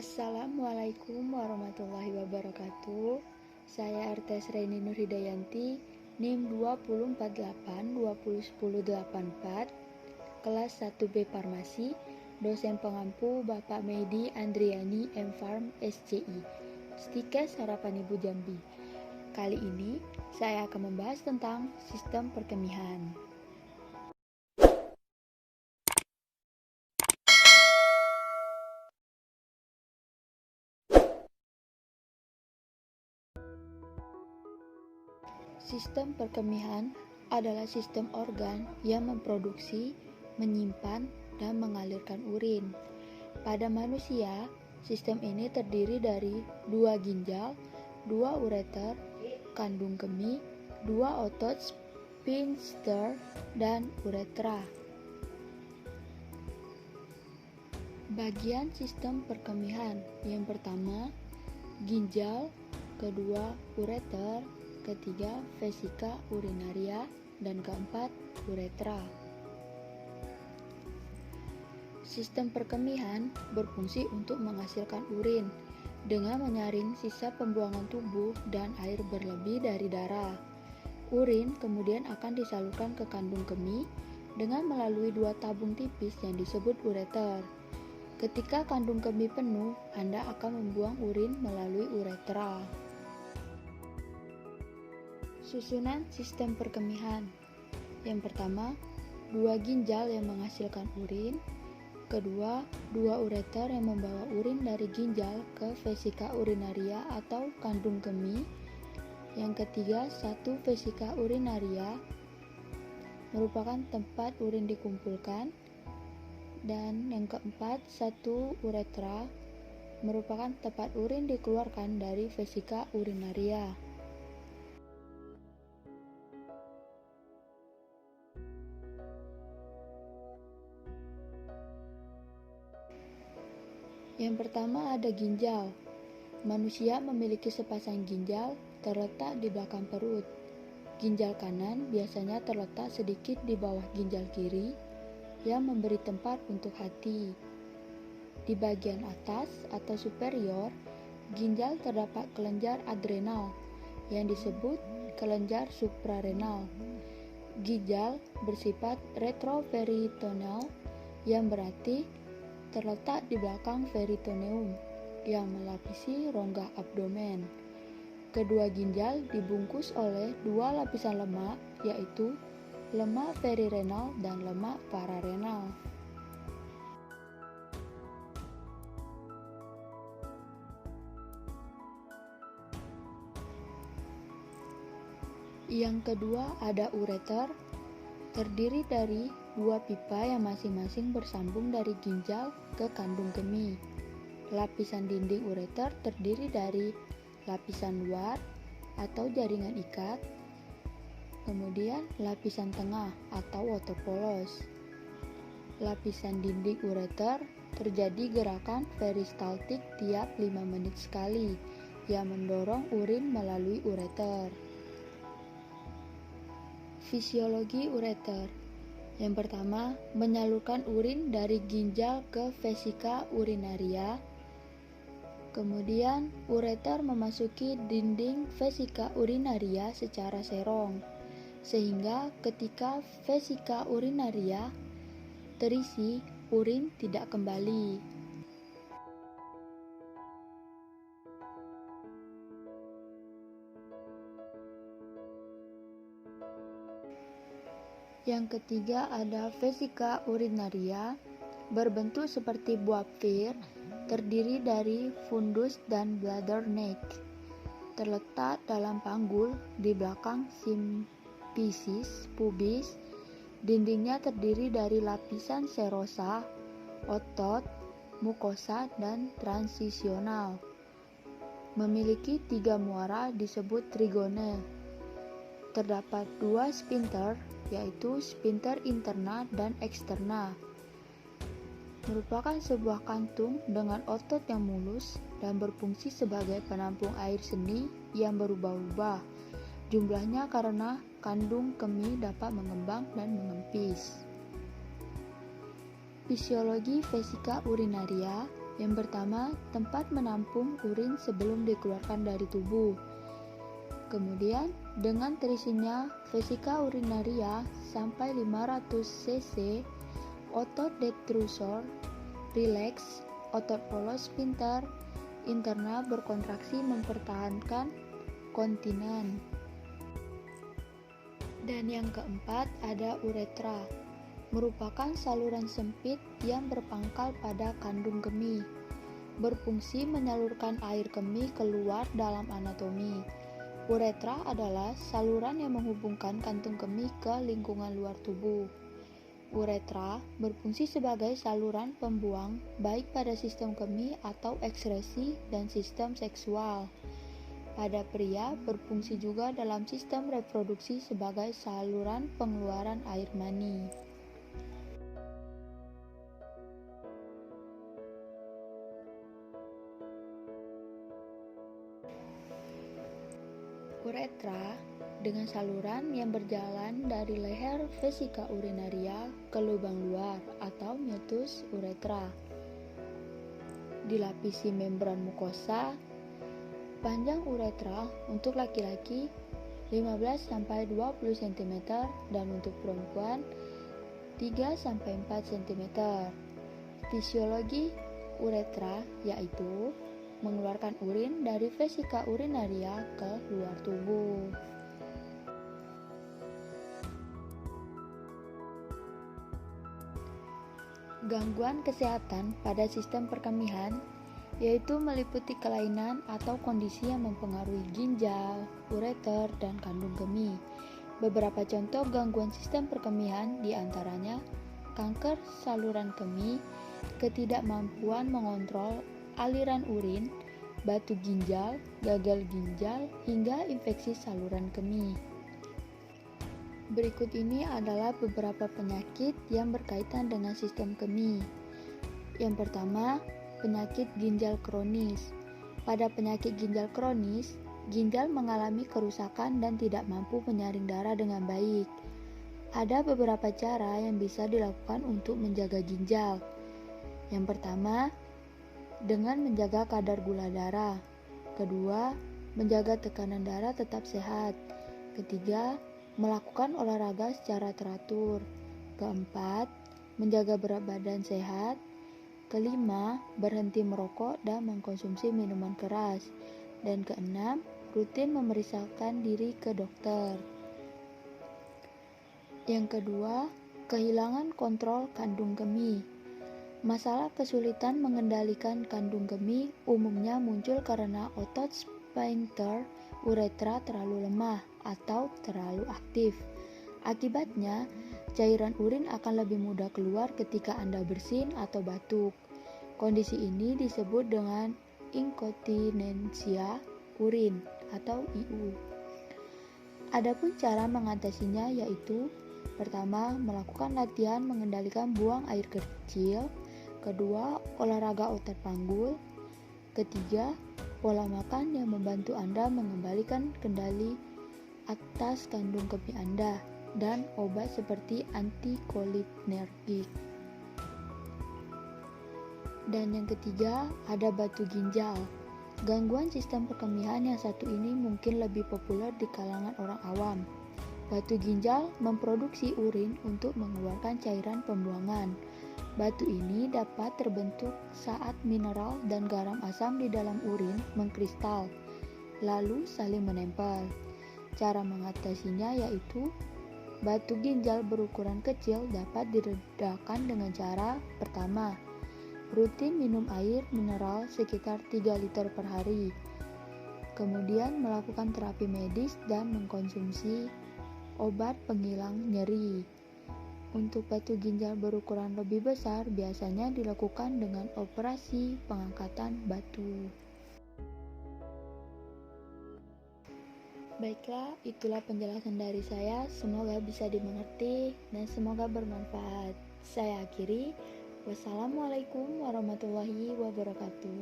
Assalamualaikum warahmatullahi wabarakatuh. Saya RTS Raini Nur Hidayanti, NIM 20482010844, kelas 1B Farmasi, dosen pengampu Bapak Mehdi Andriani M.Farm SCI, Stikes Harapan Ibu Jambi. Kali ini saya akan membahas tentang sistem perkemihan. Sistem perkemihan adalah sistem organ yang memproduksi, menyimpan, dan mengalirkan urin. Pada manusia, sistem ini terdiri dari 2 ginjal, 2 ureter, kandung kemih, 2 otot sphincter, dan uretra. Bagian sistem perkemihan yang pertama, ginjal, kedua, ureter, ketiga, vesika urinaria, dan keempat, uretra. Sistem perkemihan berfungsi untuk menghasilkan urin dengan menyaring sisa pembuangan tubuh dan air berlebih dari darah. Urin kemudian akan disalurkan ke kandung kemih dengan melalui 2 tabung tipis yang disebut ureter. Ketika kandung kemih penuh, Anda akan membuang urin melalui uretra. Susunan sistem perkemihan. Yang pertama, 2 ginjal yang menghasilkan urin. Kedua, 2 ureter yang membawa urin dari ginjal ke vesika urinaria atau kandung kemih. Yang ketiga, 1 vesika urinaria merupakan tempat urin dikumpulkan. Dan yang keempat, 1 uretra merupakan tempat urin dikeluarkan dari vesika urinaria. Yang pertama ada ginjal. Manusia memiliki sepasang ginjal terletak di belakang perut. Ginjal kanan biasanya terletak sedikit di bawah ginjal kiri yang memberi tempat untuk hati. Di bagian atas atau superior, ginjal terdapat kelenjar adrenal yang disebut kelenjar suprarenal. Ginjal bersifat retroperitoneal yang berarti terletak di belakang peritoneum yang melapisi rongga abdomen. Kedua ginjal dibungkus oleh 2 lapisan lemak, yaitu lemak perirenal dan lemak pararenal. Yang kedua ada ureter, terdiri dari 2 pipa yang masing-masing bersambung dari ginjal ke kandung kemih. Lapisan dinding ureter terdiri dari lapisan luar atau jaringan ikat, kemudian lapisan tengah atau water polos. Lapisan dinding ureter terjadi gerakan peristaltik tiap 5 menit sekali yang mendorong urin melalui ureter. Fisiologi ureter. Yang pertama, menyalurkan urin dari ginjal ke vesika urinaria. Kemudian, ureter memasuki dinding vesika urinaria secara serong, sehingga ketika vesika urinaria terisi, urin tidak kembali. Yang ketiga ada vesika urinaria, berbentuk seperti buah pir, terdiri dari fundus dan bladder neck. Terletak dalam panggul di belakang simfisis pubis. Dindingnya terdiri dari lapisan serosa, otot, mukosa, dan transisional. Memiliki 3 muara disebut trigone. Terdapat 2 sphincter, yaitu sphincter interna dan eksterna. Merupakan sebuah kantung dengan otot yang mulus dan berfungsi sebagai penampung air seni yang berubah-ubah jumlahnya karena kandung kemih dapat mengembang dan mengempis. Fisiologi vesika urinaria. Yang pertama, tempat menampung urin sebelum dikeluarkan dari tubuh. Kemudian, dengan terisinya vesika urinaria sampai 500 cc, otot detrusor rileks, otot polos pintar interna berkontraksi mempertahankan kontinan. Dan yang keempat ada uretra, merupakan saluran sempit yang berpangkal pada kandung kemih, berfungsi menyalurkan air kemih keluar dalam anatomi. Uretra adalah saluran yang menghubungkan kantung kemih ke lingkungan luar tubuh. Uretra berfungsi sebagai saluran pembuang baik pada sistem kemih atau ekskresi dan sistem seksual. Pada pria berfungsi juga dalam sistem reproduksi sebagai saluran pengeluaran air mani. Uretra dengan saluran yang berjalan dari leher vesika urinaria ke lubang luar atau meatus uretra. Dilapisi membran mukosa. Panjang uretra untuk laki-laki 15-20 cm dan untuk perempuan 3-4 cm. Fisiologi uretra yaitu mengeluarkan urin dari vesika urinaria ke luar tubuh. Gangguan kesehatan pada sistem perkemihan yaitu meliputi kelainan atau kondisi yang mempengaruhi ginjal, ureter, dan kandung kemih. Beberapa contoh gangguan sistem perkemihan diantaranya kanker saluran kemih, ketidakmampuan mengontrol aliran urin, batu ginjal, gagal ginjal, hingga infeksi saluran kemih. Berikut ini adalah beberapa penyakit yang berkaitan dengan sistem kemih. Yang pertama, penyakit ginjal kronis. Pada penyakit ginjal kronis, ginjal mengalami kerusakan dan tidak mampu menyaring darah dengan baik. Ada beberapa cara yang bisa dilakukan untuk menjaga ginjal. Yang pertama, dengan menjaga kadar gula darah. Kedua, menjaga tekanan darah tetap sehat. Ketiga, melakukan olahraga secara teratur. Keempat, menjaga berat badan sehat. Kelima, berhenti merokok dan mengkonsumsi minuman keras. Dan keenam, rutin memeriksakan diri ke dokter. Yang kedua, kehilangan kontrol kandung kemih. Masalah kesulitan mengendalikan kandung kemih umumnya muncul karena otot sphincter uretra terlalu lemah atau terlalu aktif. Akibatnya, cairan urin akan lebih mudah keluar ketika Anda bersin atau batuk. Kondisi ini disebut dengan inkontinensia urin atau IU. Adapun cara mengatasinya yaitu pertama, melakukan latihan mengendalikan buang air kecil. Kedua, olahraga otot panggul. Ketiga, pola makan yang membantu Anda mengembalikan kendali atas kandung kemih Anda. Dan obat seperti antikolinergik. Dan yang ketiga, ada batu ginjal. Gangguan sistem perkemihan yang satu ini mungkin lebih populer di kalangan orang awam. Batu ginjal memproduksi urin untuk mengeluarkan cairan pembuangan. Batu ini dapat terbentuk saat mineral dan garam asam di dalam urin mengkristal, lalu saling menempel. Cara mengatasinya yaitu batu ginjal berukuran kecil dapat diredakan dengan cara pertama, rutin minum air mineral sekitar 3 liter per hari. Kemudian melakukan terapi medis dan mengkonsumsi obat penghilang nyeri. Untuk batu ginjal berukuran lebih besar biasanya dilakukan dengan operasi pengangkatan batu. Baiklah, itulah penjelasan dari saya. Semoga bisa dimengerti dan semoga bermanfaat. Saya akhiri. Wassalamualaikum warahmatullahi wabarakatuh.